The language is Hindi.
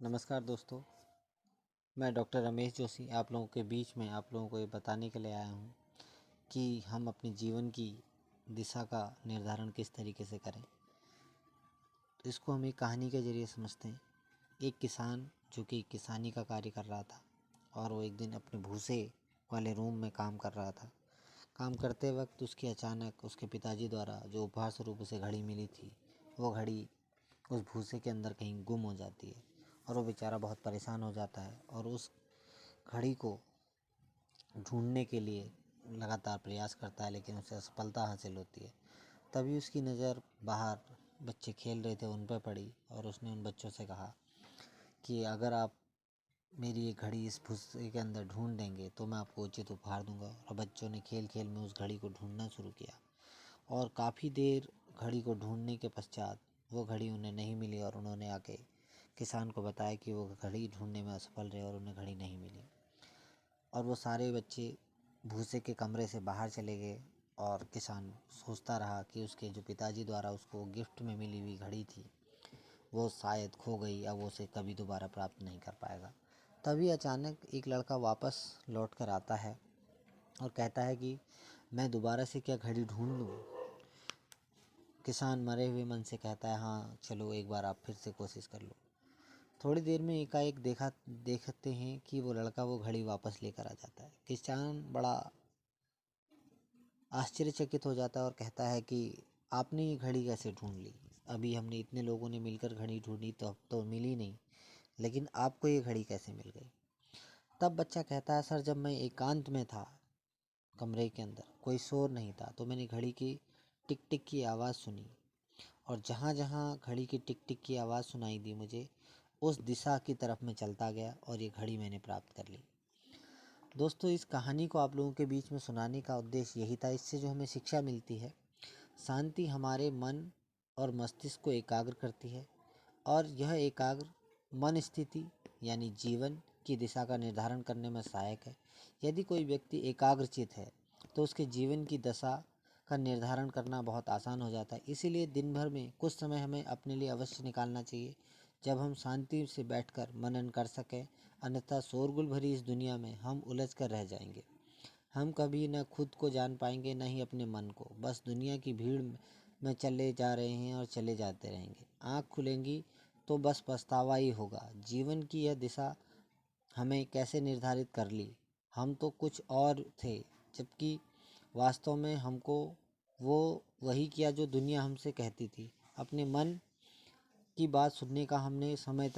नमस्कार दोस्तों, मैं डॉक्टर रमेश जोशी आप लोगों के बीच में आप लोगों को ये बताने के लिए आया हूँ कि हम अपने जीवन की दिशा का निर्धारण किस तरीके से करें। तो इसको हम एक कहानी के ज़रिए समझते हैं। एक किसान जो कि किसानी का कार्य कर रहा था और वो एक दिन अपने भूसे वाले रूम में काम कर रहा था। काम करते वक्त उसकी अचानक उसके पिताजी द्वारा जो उपहार स्वरूप उसे घड़ी मिली थी, वो घड़ी उस भूसे के अंदर कहीं गुम हो जाती है और वो बेचारा बहुत परेशान हो जाता है और उस घड़ी को ढूंढने के लिए लगातार प्रयास करता है, लेकिन उसे असफलता हासिल होती है। तभी उसकी नज़र बाहर बच्चे खेल रहे थे उन पर पड़ी और उसने उन बच्चों से कहा कि अगर आप मेरी ये घड़ी इस भूसे के अंदर ढूंढ देंगे तो मैं आपको उचित उपहार दूंगा। और बच्चों ने खेल खेल में उस घड़ी को ढूंढना शुरू किया और काफ़ी देर घड़ी को ढूंढने के पश्चात वो घड़ी उन्हें नहीं मिली और उन्होंने आके किसान को बताया कि वो घड़ी ढूंढने में असफल रहे और उन्हें घड़ी नहीं मिली। और वो सारे बच्चे भूसे के कमरे से बाहर चले गए और किसान सोचता रहा कि उसके जो पिताजी द्वारा उसको गिफ्ट में मिली हुई घड़ी थी वो शायद खो गई, अब वो उसे कभी दोबारा प्राप्त नहीं कर पाएगा। तभी अचानक एक लड़का वापस लौट कर आता है और कहता है कि मैं दोबारा से क्या घड़ी ढूंढ लूँ। किसान मरे हुए मन से कहता है, हाँ चलो एक बार आप फिर से कोशिश कर लो। थोड़ी देर में एकाएक देखते हैं कि वो लड़का वो घड़ी वापस लेकर आ जाता है। किसान बड़ा आश्चर्यचकित हो जाता है और कहता है कि आपने ये घड़ी कैसे ढूंढ ली? अभी हमने इतने लोगों ने मिलकर घड़ी ढूंढी तो अब तो मिली नहीं, लेकिन आपको ये घड़ी कैसे मिल गई? तब बच्चा कहता है, सर जब मैं एकांत में था कमरे के अंदर, कोई शोर नहीं था, तो मैंने घड़ी की टिक टिक की आवाज़ सुनी और जहाँ जहाँ घड़ी की टिक टिक की आवाज़ सुनाई दी मुझे, उस दिशा की तरफ मैं चलता गया और ये घड़ी मैंने प्राप्त कर ली। दोस्तों, इस कहानी को आप लोगों के बीच में सुनाने का उद्देश्य यही था। इससे जो हमें शिक्षा मिलती है, शांति हमारे मन और मस्तिष्क को एकाग्र करती है और यह एकाग्र मन स्थिति यानी जीवन की दिशा का निर्धारण करने में सहायक है। यदि कोई व्यक्ति एकाग्रचित है तो उसके जीवन की दशा का निर्धारण करना बहुत आसान हो जाता है। इसीलिए दिन भर में कुछ समय हमें अपने लिए अवश्य निकालना चाहिए जब हम शांति से बैठकर मनन कर सकें, अन्यथा शोरगुल भरी इस दुनिया में हम उलझ कर रह जाएंगे। हम कभी न खुद को जान पाएंगे, न ही अपने मन को। बस दुनिया की भीड़ में चले जा रहे हैं और चले जाते रहेंगे। आँख खुलेंगी तो बस पछतावा ही होगा। जीवन की यह दिशा हमें कैसे निर्धारित कर ली? हम तो कुछ और थे, जबकि वास्तव में हमको वो वही किया जो दुनिया हमसे कहती थी। अपने मन की बात सुनने का हमने समय